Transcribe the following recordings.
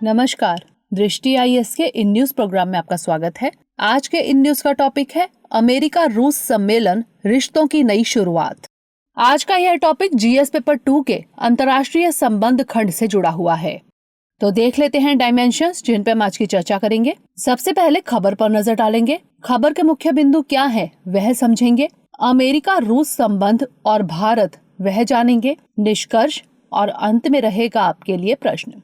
नमस्कार, दृष्टि आईएएस के इन न्यूज प्रोग्राम में आपका स्वागत है। आज के इन न्यूज का टॉपिक है अमेरिका रूस सम्मेलन, रिश्तों की नई शुरुआत। आज का यह टॉपिक जीएस पेपर 2 के अंतर्राष्ट्रीय संबंध खंड से जुड़ा हुआ है। तो देख लेते हैं डायमेंशंस जिन पे हम आज की चर्चा करेंगे। सबसे पहले खबर पर नजर डालेंगे। खबर के मुख्य बिंदु क्या है वह समझेंगे। अमेरिका रूस संबंध और भारत वह जानेंगे। निष्कर्ष और अंत में रहेगा आपके लिए प्रश्न।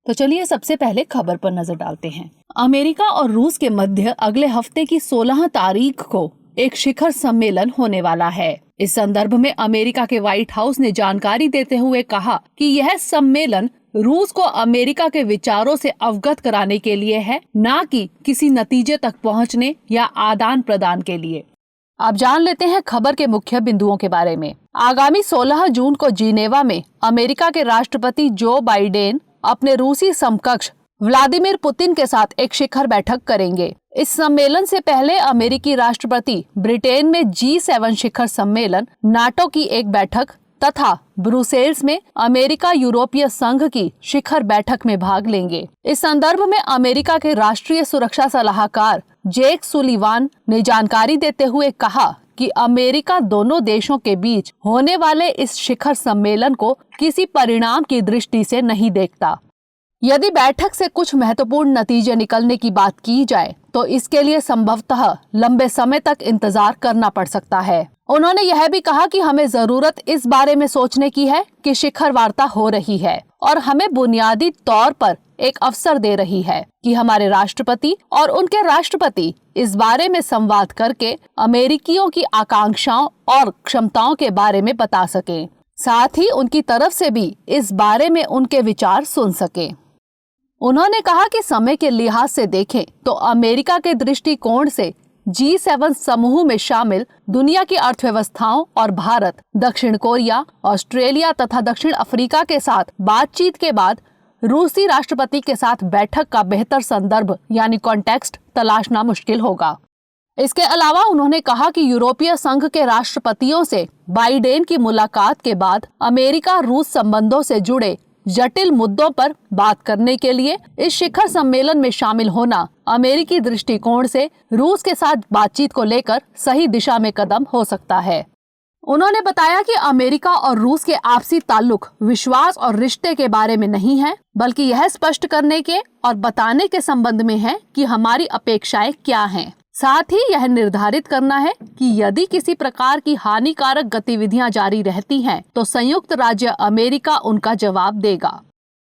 तो चलिए सबसे पहले खबर पर नजर डालते हैं। अमेरिका और रूस के मध्य अगले हफ्ते की 16 तारीख को एक शिखर सम्मेलन होने वाला है। इस संदर्भ में अमेरिका के व्हाइट हाउस ने जानकारी देते हुए कहा कि यह सम्मेलन रूस को अमेरिका के विचारों से अवगत कराने के लिए है, न कि किसी नतीजे तक पहुंचने या आदान प्रदान के लिए। अब जान लेते हैं खबर के मुख्य बिंदुओं के बारे में। आगामी 16 जून को जिनेवा में अमेरिका के राष्ट्रपति जो बाइडेन अपने रूसी समकक्ष व्लादिमीर पुतिन के साथ एक शिखर बैठक करेंगे। इस सम्मेलन से पहले अमेरिकी राष्ट्रपति ब्रिटेन में G7 शिखर सम्मेलन, नाटो की एक बैठक तथा ब्रुसेल्स में अमेरिका यूरोपीय संघ की शिखर बैठक में भाग लेंगे। इस संदर्भ में अमेरिका के राष्ट्रीय सुरक्षा सलाहकार जेक सुलिवान ने जानकारी देते हुए कहा कि अमेरिका दोनों देशों के बीच होने वाले इस शिखर सम्मेलन को किसी परिणाम की दृष्टि से नहीं देखता। यदि बैठक से कुछ महत्वपूर्ण नतीजे निकलने की बात की जाए तो इसके लिए संभवतः लंबे समय तक इंतजार करना पड़ सकता है। उन्होंने यह भी कहा कि हमें जरूरत इस बारे में सोचने की है कि शिखर वार्ता हो रही है और हमें बुनियादी तौर पर एक अवसर दे रही है कि हमारे राष्ट्रपति और उनके राष्ट्रपति इस बारे में संवाद करके अमेरिकियों की आकांक्षाओं और क्षमताओं के बारे में बता सकें, साथ ही उनकी तरफ से भी इस बारे में उनके विचार सुन सकें। उन्होंने कहा कि समय के लिहाज से देखें तो अमेरिका के दृष्टिकोण से G7 समूह में शामिल दुनिया की अर्थव्यवस्थाओं और भारत, दक्षिण कोरिया, ऑस्ट्रेलिया तथा दक्षिण अफ्रीका के साथ बातचीत के बाद रूसी राष्ट्रपति के साथ बैठक का बेहतर संदर्भ यानी कॉन्टेक्स्ट तलाशना मुश्किल होगा। इसके अलावा उन्होंने कहा कि यूरोपीय संघ के राष्ट्रपतियों से बाइडेन की मुलाकात के बाद अमेरिका रूस संबंधों से जुड़े जटिल मुद्दों पर बात करने के लिए इस शिखर सम्मेलन में शामिल होना अमेरिकी दृष्टिकोण से रूस के साथ बातचीत को लेकर सही दिशा में कदम हो सकता है। उन्होंने बताया कि अमेरिका और रूस के आपसी ताल्लुक विश्वास और रिश्ते के बारे में नहीं है, बल्कि यह स्पष्ट करने के और बताने के संबंध में है कि हमारी अपेक्षाएं क्या हैं। साथ ही यह निर्धारित करना है कि यदि किसी प्रकार की हानिकारक गतिविधियां जारी रहती हैं, तो संयुक्त राज्य अमेरिका उनका जवाब देगा।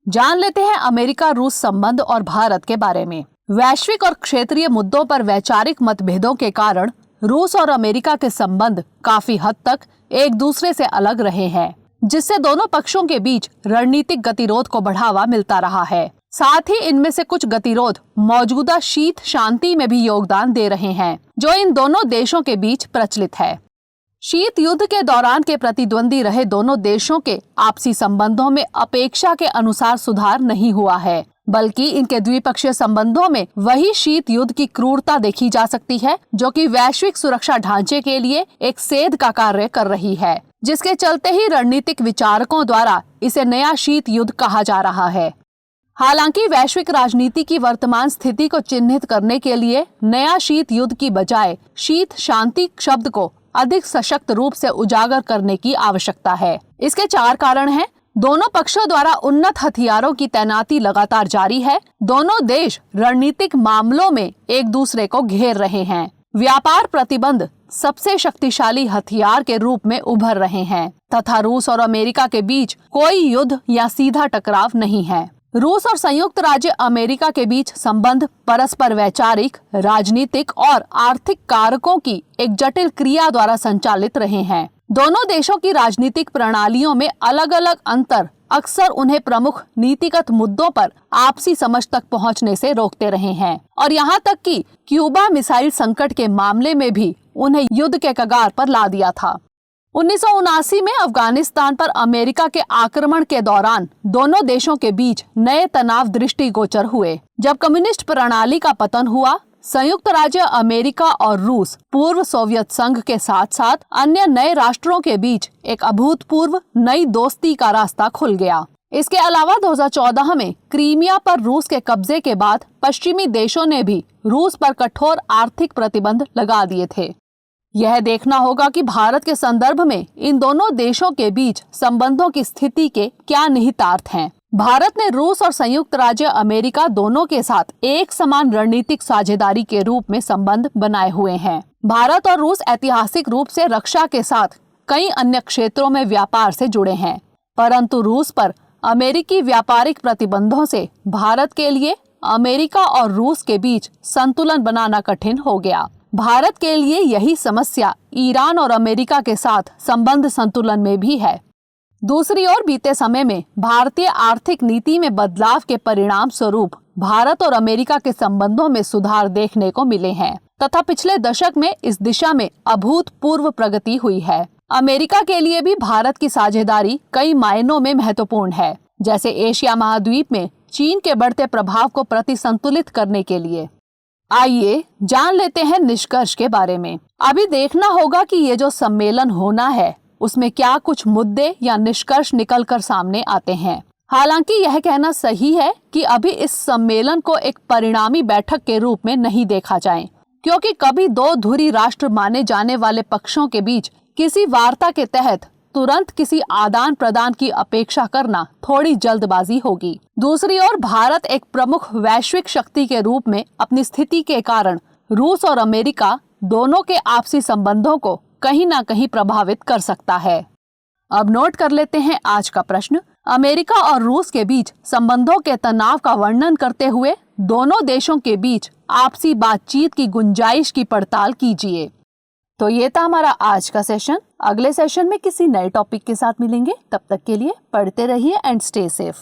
जान लेते हैं अमेरिका रूस संबंध और भारत के बारे में। वैश्विक और क्षेत्रीय मुद्दों पर वैचारिक मतभेदों के कारण रूस और अमेरिका के संबंध काफी हद तक एक दूसरे से अलग रहे हैं, जिससे दोनों पक्षों के बीच रणनीतिक गतिरोध को बढ़ावा मिलता रहा है। साथ ही इनमें से कुछ गतिरोध मौजूदा शीत शांति में भी योगदान दे रहे हैं, जो इन दोनों देशों के बीच प्रचलित है। शीत युद्ध के दौरान के प्रतिद्वंदी रहे दोनों देशों के आपसी संबंधों में अपेक्षा के अनुसार सुधार नहीं हुआ है, बल्कि इनके द्विपक्षीय संबंधों में वही शीत युद्ध की क्रूरता देखी जा सकती है, जो कि वैश्विक सुरक्षा ढांचे के लिए एक सेध का कार्य कर रही है, जिसके चलते ही रणनीतिक विचारकों द्वारा इसे नया शीत युद्ध कहा जा रहा है। हालांकि वैश्विक राजनीति की वर्तमान स्थिति को चिन्हित करने के लिए नया शीत युद्ध की बजाय शीत शांति शब्द को अधिक सशक्त रूप से उजागर करने की आवश्यकता है। इसके 4 कारण हैं। दोनों पक्षों द्वारा उन्नत हथियारों की तैनाती लगातार जारी है। दोनों देश रणनीतिक मामलों में एक दूसरे को घेर रहे हैं। व्यापार प्रतिबंध सबसे शक्तिशाली हथियार के रूप में उभर रहे हैं तथा रूस और अमेरिका के बीच कोई युद्ध या सीधा टकराव नहीं है। रूस और संयुक्त राज्य अमेरिका के बीच संबंध परस्पर वैचारिक, राजनीतिक और आर्थिक कारकों की एक जटिल क्रिया द्वारा संचालित रहे हैं। दोनों देशों की राजनीतिक प्रणालियों में अलग अलग अंतर अक्सर उन्हें प्रमुख नीतिगत मुद्दों पर आपसी समझ तक पहुंचने से रोकते रहे हैं और यहाँ तक कि क्यूबा मिसाइल संकट के मामले में भी उन्हें युद्ध के कगार पर ला दिया था। 1979 में अफगानिस्तान पर अमेरिका के आक्रमण के दौरान दोनों देशों के बीच नए तनाव दृष्टिगोचर हुए। जब कम्युनिस्ट प्रणाली का पतन हुआ, संयुक्त राज्य अमेरिका और रूस पूर्व सोवियत संघ के साथ साथ अन्य नए राष्ट्रों के बीच एक अभूतपूर्व नई दोस्ती का रास्ता खुल गया। इसके अलावा 2014 में क्रीमिया पर रूस के कब्जे के बाद पश्चिमी देशों ने भी रूस पर कठोर आर्थिक प्रतिबंध लगा दिए थे। यह देखना होगा कि भारत के संदर्भ में इन दोनों देशों के बीच संबंधों की स्थिति के क्या निहितार्थ हैं। भारत ने रूस और संयुक्त राज्य अमेरिका दोनों के साथ एक समान रणनीतिक साझेदारी के रूप में संबंध बनाए हुए हैं। भारत और रूस ऐतिहासिक रूप से रक्षा के साथ कई अन्य क्षेत्रों में व्यापार से जुड़े हैं, परंतु रूस पर अमेरिकी व्यापारिक प्रतिबंधों से भारत के लिए अमेरिका और रूस के बीच संतुलन बनाना कठिन हो गया। भारत के लिए यही समस्या ईरान और अमेरिका के साथ संबंध संतुलन में भी है। दूसरी ओर बीते समय में भारतीय आर्थिक नीति में बदलाव के परिणाम स्वरूप भारत और अमेरिका के संबंधों में सुधार देखने को मिले हैं तथा पिछले दशक में इस दिशा में अभूतपूर्व प्रगति हुई है। अमेरिका के लिए भी भारत की साझेदारी कई मायनों में महत्वपूर्ण है, जैसे एशिया महाद्वीप में चीन के बढ़ते प्रभाव को प्रतिसंतुलित करने के लिए। आइए जान लेते हैं निष्कर्ष के बारे में। अभी देखना होगा कि ये जो सम्मेलन होना है उसमें क्या कुछ मुद्दे या निष्कर्ष निकलकर सामने आते हैं। हालांकि यह कहना सही है कि अभी इस सम्मेलन को एक परिणामी बैठक के रूप में नहीं देखा जाए, क्योंकि कभी दो धुरी राष्ट्र माने जाने वाले पक्षों के बीच किसी वार्ता के तहत तुरंत किसी आदान प्रदान की अपेक्षा करना थोड़ी जल्दबाजी होगी। दूसरी ओर भारत एक प्रमुख वैश्विक शक्ति के रूप में अपनी स्थिति के कारण रूस और अमेरिका दोनों के आपसी संबंधों को कहीं ना कहीं प्रभावित कर सकता है। अब नोट कर लेते हैं आज का प्रश्न। अमेरिका और रूस के बीच संबंधों के तनाव का वर्णन करते हुए दोनों देशों के बीच आपसी बातचीत की गुंजाइश की पड़ताल कीजिए। तो ये था हमारा आज का सेशन। अगले सेशन में किसी नए टॉपिक के साथ मिलेंगे। तब तक के लिए पढ़ते रहिए एंड स्टे सेफ।